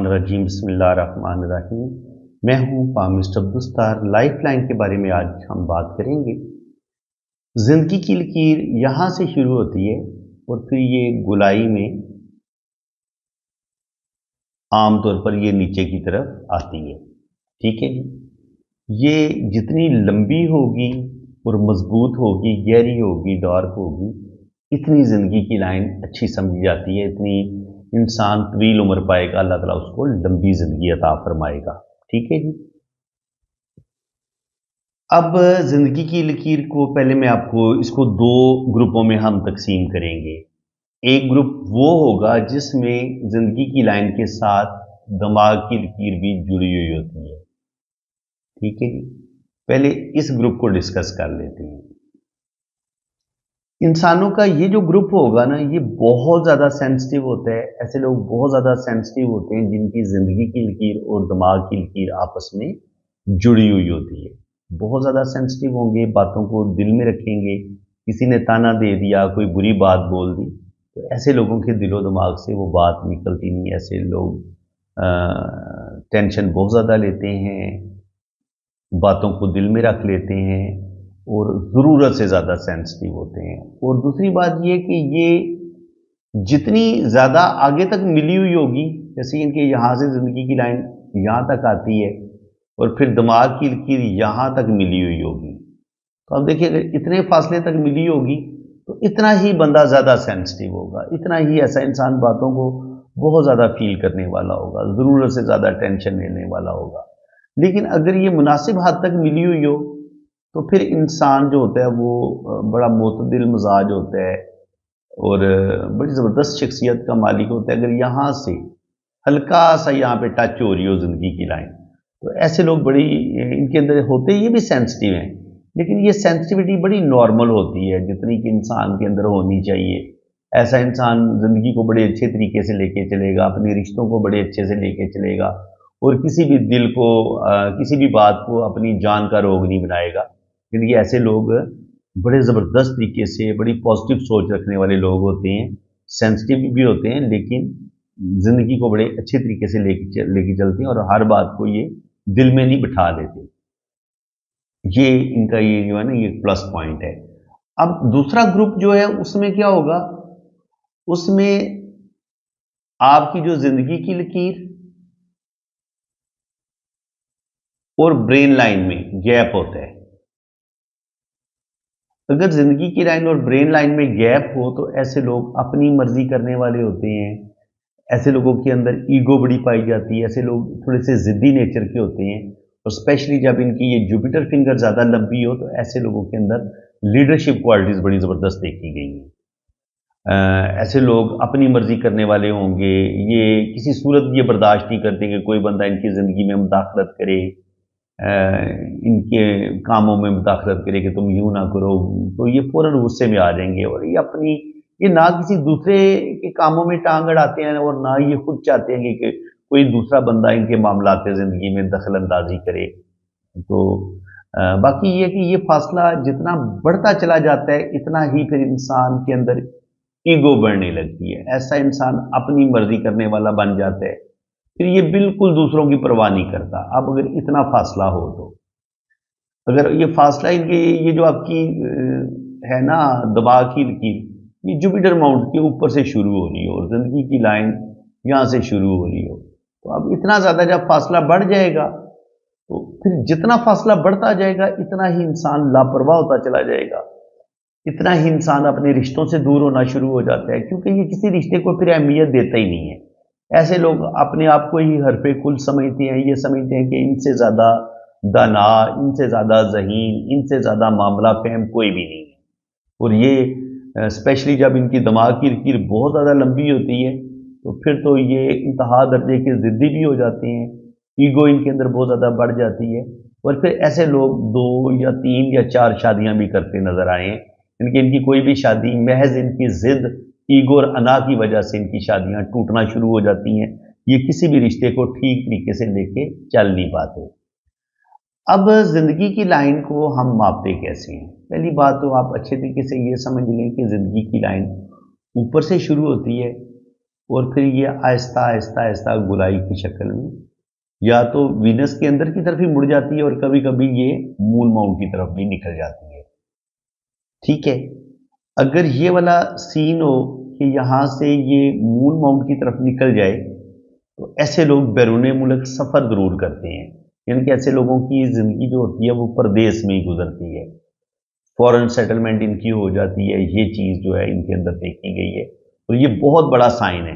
रजीम बिस्मिल्लाहिर्रहमानिर्रहीम। मैं हूँ मिस्टर अब्दुस्तार। लाइफ लाइन के बारे में आज हम बात करेंगे। जिंदगी की लकीर यहाँ से शुरू होती है और फिर ये गोलाई में आमतौर पर ये नीचे की तरफ आती है। ठीक है, ये जितनी लंबी होगी और मजबूत होगी, गहरी होगी, डार्क होगी, इतनी जिंदगी की लाइन अच्छी समझी जाती है, इतनी इंसान तवील उम्र पाएगा, अल्लाह ताला उसको लंबी जिंदगी अता फरमाएगा। ठीक है जी। अब जिंदगी की लकीर को पहले मैं आपको इसको दो ग्रुपों में हम तकसीम करेंगे। एक ग्रुप वो होगा जिसमें जिंदगी की लाइन के साथ दिमाग की लकीर भी जुड़ी हुई होती है। ठीक है जी, पहले इस ग्रुप को डिस्कस कर लेते हैं। इंसानों का ये जो ग्रुप होगा ना, ये बहुत ज़्यादा सेंसिटिव होता है। ऐसे लोग बहुत ज़्यादा सेंसिटिव होते हैं जिनकी ज़िंदगी की लकीर और दिमाग की लकीर आपस में जुड़ी हुई होती है। बहुत ज़्यादा सेंसिटिव होंगे, बातों को दिल में रखेंगे। किसी ने ताना दे दिया, कोई बुरी बात बोल दी, तो ऐसे लोगों के दिलो दिमाग से वो बात निकलती नहीं। ऐसे लोग टेंशन बहुत ज़्यादा लेते हैं, बातों को दिल में रख लेते हैं और ज़रूरत से ज़्यादा सेंसिटिव होते हैं। और दूसरी बात ये कि ये जितनी ज़्यादा आगे तक मिली हुई होगी, जैसे इनके यहाँ से ज़िंदगी की लाइन यहाँ तक आती है और फिर दिमाग की लकीर यहाँ तक मिली हुई होगी, तो अब देखिए अगर इतने फासले तक मिली होगी तो इतना ही बंदा ज़्यादा सेंसिटिव होगा, इतना ही ऐसा इंसान बातों को बहुत ज़्यादा फील करने वाला होगा, ज़रूरत से ज़्यादा टेंशन लेने वाला होगा। लेकिन अगर ये मुनासिब हद तक मिली हुई हो तो फिर इंसान जो होता है वो बड़ा मोतदिल मिजाज होता है और बड़ी ज़बरदस्त शख्सियत का मालिक होता है। अगर यहाँ से हल्का सा यहाँ पे टच हो रही हो ज़िंदगी की लाइन, तो ऐसे लोग बड़ी इनके अंदर होते हैं, ये भी सेंसिटिव हैं, लेकिन ये सेंसिटिविटी बड़ी नॉर्मल होती है जितनी कि इंसान के अंदर होनी चाहिए। ऐसा इंसान ज़िंदगी को बड़े अच्छे तरीके से लेके चलेगा, अपने रिश्तों को बड़े अच्छे से लेके चलेगा और किसी भी दिल को किसी भी बात को अपनी जान का रोग नहीं बनाएगा। क्योंकि ऐसे लोग बड़े ज़बरदस्त तरीके से बड़ी पॉजिटिव सोच रखने वाले लोग होते हैं, सेंसिटिव भी होते हैं, लेकिन ज़िंदगी को बड़े अच्छे तरीके से लेके चलते हैं और हर बात को ये दिल में नहीं बिठा लेते। ये इनका ये जो है ना, ये प्लस पॉइंट है। अब दूसरा ग्रुप जो है उसमें क्या होगा, उसमें आपकी जो ज़िंदगी की लकीर और ब्रेन लाइन में गैप होता है। अगर जिंदगी की लाइन और ब्रेन लाइन में गैप हो तो ऐसे लोग अपनी मर्जी करने वाले होते हैं। ऐसे लोगों के अंदर ईगो बड़ी पाई जाती है। ऐसे लोग थोड़े से जिद्दी नेचर के होते हैं और स्पेशली जब इनकी ये जुपिटर फिंगर ज़्यादा लंबी हो तो ऐसे लोगों के अंदर लीडरशिप क्वालिटीज़ बड़ी ज़बरदस्त देखी गई हैं। ऐसे लोग अपनी मर्जी करने वाले होंगे। ये किसी सूरत ये बर्दाश्त नहीं करते कि कोई बंदा इनकी ज़िंदगी में मुदाखलत करे, इनके कामों में मुदाखलत करे कि तुम यूं ना करो, तो ये फौरन गुस्से में आ जाएंगे और ये ना किसी दूसरे के कामों में टांग अड़ाते हैं और ना ये खुद चाहते हैं कि कोई दूसरा बंदा इनके मामलात ज़िंदगी में दखल अंदाजी करे। तो बाकी ये कि ये फासला जितना बढ़ता चला जाता है इतना ही फिर इंसान के अंदर ईगो बढ़ने लगती है। ऐसा इंसान अपनी मर्जी करने वाला बन जाता है, फिर ये बिल्कुल दूसरों की परवाह नहीं करता। अब अगर इतना फासला हो तो अगर ये फासला इनके ये जो आपकी है ना दिमाग की लकीर, ये जुपिटर माउंट के ऊपर से शुरू हो रही हो और जिंदगी की लाइन यहाँ से शुरू हो रही हो, तो अब इतना ज़्यादा जब फासला बढ़ जाएगा तो फिर जितना फासला बढ़ता जाएगा इतना ही इंसान लापरवाह होता चला जाएगा, इतना ही इंसान अपने रिश्तों से दूर होना शुरू हो जाता है, क्योंकि ये किसी रिश्ते को फिर अहमियत देता ही नहीं है। ऐसे लोग अपने आप को ही हरफे कुल समझते हैं। ये समझते हैं कि इनसे ज़्यादा दाना, इनसे ज़्यादा ज़हीन, इनसे ज़्यादा मामला फहम कोई भी नहीं है। और ये स्पेशली जब इनकी दिमाग की लकीर बहुत ज़्यादा लंबी होती है तो फिर तो ये इंतहा दर्जे के ज़िद्दी भी हो जाते हैं। ईगो इनके अंदर बहुत ज़्यादा बढ़ जाती है और फिर ऐसे लोग 2 या 3 या 4 शादियाँ भी करते नज़र आए हैं। इनकी कोई भी शादी महज इनकी ज़िद, ईगो और अना की वजह से इनकी शादियां टूटना शुरू हो जाती हैं। ये किसी भी रिश्ते को ठीक तरीके से लेके चल नहीं पाते। अब ज़िंदगी की लाइन को हम मापते कैसे हैं? पहली बात तो आप अच्छे तरीके से ये समझ लें कि ज़िंदगी की लाइन ऊपर से शुरू होती है और फिर ये आहिस्ता आहिस्ता आहिस्ता गोलाई की शक्ल में या तो वीनस के अंदर की तरफ ही मुड़ जाती है और कभी कभी ये मून माउंट की तरफ भी निकल जाती है। ठीक है, अगर ये वाला सीन हो कि यहाँ से ये मून माउंट की तरफ निकल जाए तो ऐसे लोग बैरून मुल्क सफ़र ज़रूर करते हैं। यानी कि ऐसे लोगों की ज़िंदगी जो होती है वो परदेश में ही गुजरती है, फॉरेन सेटलमेंट इनकी हो जाती है। ये चीज़ जो है इनके अंदर देखी गई है और ये बहुत बड़ा साइन है।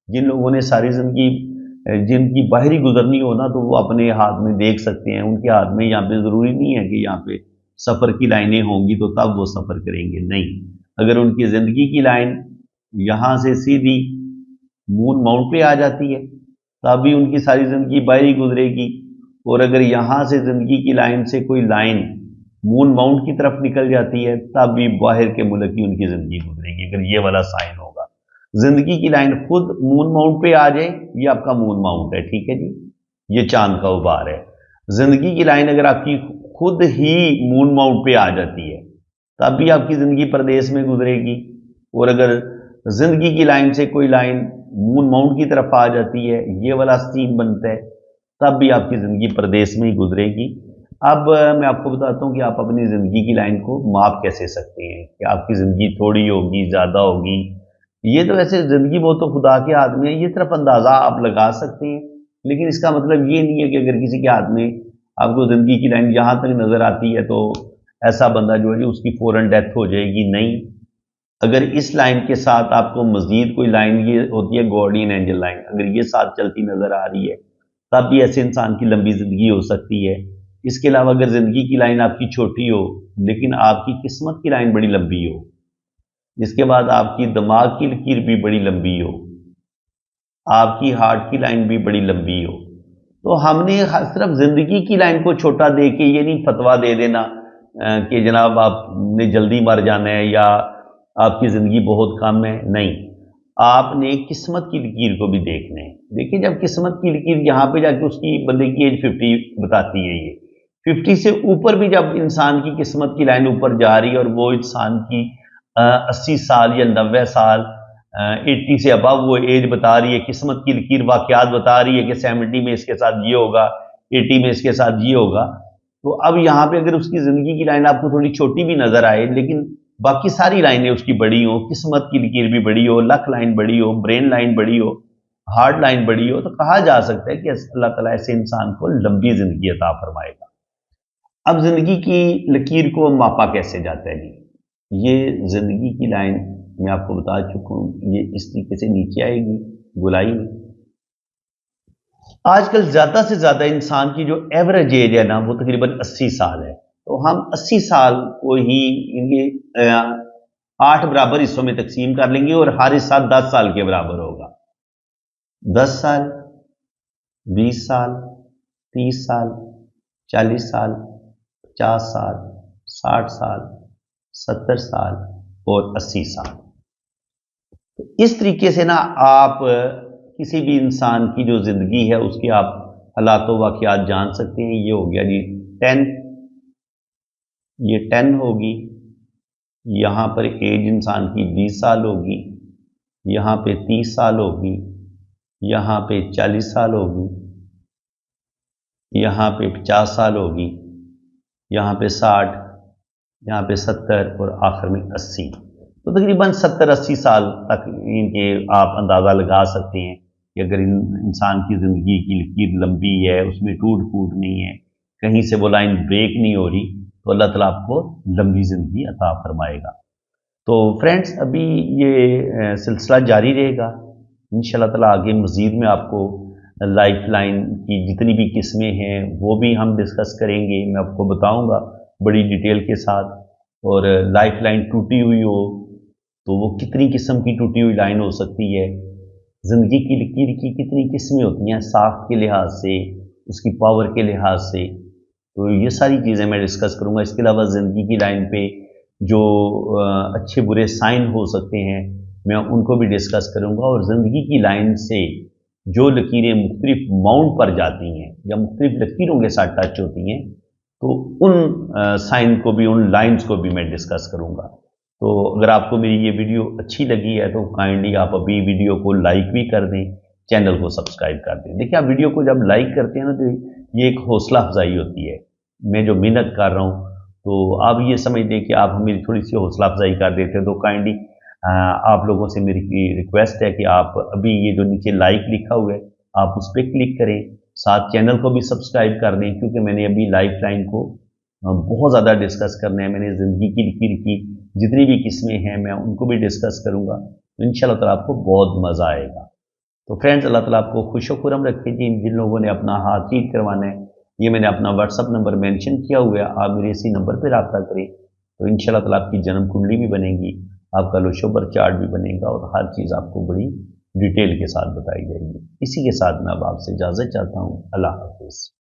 जिन लोगों ने सारी ज़िंदगी जिनकी बाहरी गुजरनी हो ना तो वो अपने हाथ में देख सकते हैं, उनके हाथ में। यहाँ पे ज़रूरी नहीं है कि यहाँ पे सफ़र की लाइनें होंगी तो तब वो सफ़र करेंगे, नहीं। अगर उनकी ज़िंदगी की लाइन यहाँ से सीधी मून माउंट पे आ जाती है तब भी उनकी सारी ज़िंदगी बाहरी गुजरेगी, और अगर यहाँ से ज़िंदगी की लाइन से कोई लाइन मून माउंट की तरफ निकल जाती है तब भी बाहर के मुल्क की उनकी ज़िंदगी गुजरेगी। अगर ये वाला साइन होगा, ज़िंदगी की लाइन खुद मून माउंट पे आ जाए, ये आपका मून माउंट है, ठीक है जी, ये चांद का उभार है। ज़िंदगी की लाइन अगर आपकी खुद ही मून माउंट पे आ जाती है तब भी आपकी ज़िंदगी परदेश में गुजरेगी, और अगर ज़िंदगी की लाइन से कोई लाइन मून माउंट की तरफ आ जाती है, ये वाला सीन बनता है, तब भी आपकी ज़िंदगी परदेश में ही गुजरेगी। अब मैं आपको बताता हूँ कि आप अपनी ज़िंदगी की लाइन को माप कैसे सकते हैं कि आपकी ज़िंदगी थोड़ी होगी, ज़्यादा होगी। ये तो वैसे ज़िंदगी वो तो खुदा के हाथ में है, ये सिर्फ अंदाज़ा आप लगा सकते हैं, लेकिन इसका मतलब ये नहीं है कि अगर किसी के हाथ में आपको ज़िंदगी की लाइन यहाँ तक नज़र आती है तो ऐसा बंदा जो है उसकी फ़ौरन डेथ हो जाएगी, नहीं। अगर इस लाइन के साथ आपको मज़ीद कोई लाइन, ये होती है गार्डियन एंजल लाइन, अगर ये साथ चलती नज़र आ रही है तब भी ऐसे इंसान की लंबी ज़िंदगी हो सकती है। इसके अलावा अगर ज़िंदगी की लाइन आपकी छोटी हो लेकिन आपकी किस्मत की लाइन बड़ी लंबी हो, इसके बाद आपकी दिमाग की लकीर भी बड़ी लंबी हो, आपकी हार्ट की लाइन भी बड़ी लंबी हो, तो हमने सिर्फ ज़िंदगी की लाइन को छोटा दे के ये नहीं फतवा दे देना कि जनाब आपने जल्दी मर जाना है या आपकी ज़िंदगी बहुत कम है, नहीं। आपने किस्मत की लकीर को भी देखना है। देखिए, जब किस्मत की लकीर यहाँ पे जाके उसकी बंदे की एज 50 बताती है, ये 50 से ऊपर भी जब इंसान की किस्मत की लाइन ऊपर जा रही है और वो इंसान की 80 साल या 90 साल 80 से अबव वो एज बता रही है, किस्मत की लकीर वाकयात बता रही है कि 70 में इसके साथ ये होगा, 80 में इसके साथ ये होगा। तो अब यहाँ पे अगर उसकी ज़िंदगी की लाइन आपको थोड़ी छोटी भी नज़र आए लेकिन बाकी सारी लाइनें उसकी बड़ी हो, किस्मत की लकीर भी बड़ी हो, लक लाइन बड़ी हो, ब्रेन लाइन बड़ी हो, हार्ट लाइन बड़ी हो, तो कहा जा सकता है कि अल्लाह ताला ऐसे इंसान को लंबी ज़िंदगी अता फरमाएगा। अब ज़िंदगी की लकीर को मापा कैसे जाता है जी? ये ज़िंदगी की लाइन मैं आपको बता चुका हूँ, ये इस तरीके से नीचे आएगी गोलाई में। आजकल ज़्यादा से ज़्यादा इंसान की जो एवरेज एज है ना वो तकरीबन 80 साल है। तो हम 80 साल को ही इनके 8 बराबर हिस्सों में तकसीम कर लेंगे और हर हिस्सा 10 साल के बराबर होगा। 10 साल, 20 साल, 30 साल, 40 साल, 50 साल, 60 साल, 70 साल और 80 साल। तो इस तरीके से ना आप किसी भी इंसान की जो ज़िंदगी है उसके आप हालात वाक़यात जान सकते हैं। ये हो गया जी 10, ये 10 होगी, यहाँ पर एज इंसान की 20 साल होगी, यहाँ पे 30 साल होगी, यहाँ पे 40 साल होगी, यहाँ पे 50 साल होगी, यहाँ पे 60, यहाँ पे 70 और आखिर में 80। तो तकरीबन 70-80 साल तक इनके आप अंदाज़ा लगा सकते हैं कि अगर इंसान की ज़िंदगी की लकीर लंबी है, उसमें टूट फूट नहीं है, कहीं से वो लाइन ब्रेक नहीं हो रही, तो अल्लाह ताला आपको लंबी ज़िंदगी अता फरमाएगा। तो फ्रेंड्स, अभी ये सिलसिला जारी रहेगा इंशाल्लाह ताला। आगे मज़ीद में आपको लाइफ लाइन की जितनी भी किस्में हैं वो भी हम डिस्कस करेंगे, मैं आपको बताऊँगा बड़ी डिटेल के साथ। और लाइफ लाइन टूटी हुई हो तो वो कितनी किस्म की टूटी हुई लाइन हो सकती है, ज़िंदगी की लकीर की कितनी किस्में होती हैं साख के लिहाज से, उसकी पावर के लिहाज से, तो ये सारी चीज़ें मैं डिस्कस करूँगा। इसके अलावा ज़िंदगी की लाइन पे जो अच्छे बुरे साइन हो सकते हैं मैं उनको भी डिस्कस करूँगा। और ज़िंदगी की लाइन से जो लकीरें मुख्तलिफ माउंट पर जाती हैं या मुख्तलिफ लकीरों के साथ टच होती हैं तो उन साइन को भी, उन लाइंस को भी मैं डिस्कस करूँगा। तो अगर आपको मेरी ये वीडियो अच्छी लगी है तो काइंडली आप अभी वीडियो को लाइक भी कर दें, चैनल को सब्सक्राइब कर दें। देखिए, आप वीडियो को जब लाइक करते हैं ना तो ये एक हौसला अफजाई होती है। मैं जो मेहनत कर रहा हूँ तो आप ये समझ लें कि आप मेरी थोड़ी सी हौसला अफजाई कर देते हैं। तो काइंडली आप लोगों से मेरी रिक्वेस्ट है कि आप अभी ये जो नीचे लाइक लिखा हुआ है आप उस पर क्लिक करें, साथ चैनल को भी सब्सक्राइब कर दें, क्योंकि मैंने अभी लाइफ लाइन को बहुत ज़्यादा डिस्कस करना है। मैंने ज़िंदगी की लिखी जितनी भी किस्में हैं मैं उनको भी डिस्कस करूँगा। तो इंशाल्लाह ताला आपको बहुत मज़ा आएगा। तो फ्रेंड्स, अल्लाह ताला आपको खुशो खुरम रखे। जिन लोगों ने अपना हाथ ट्रीट करवाना है, ये मैंने अपना व्हाट्सअप नंबर मेंशन किया हुआ है, आप मेरे इसी नंबर पर रब्ता करें। तो इंशाल्लाह ताला आपकी जन्म कुंडली भी बनेगी, आपका लोशोबर चार्ट भी बनेगा और हर चीज़ आपको बड़ी डिटेल के साथ बताई जाएगी। इसी के साथ मैं अब आपसे इजाज़त चाहता हूँ। अल्लाह हाफ़िज़।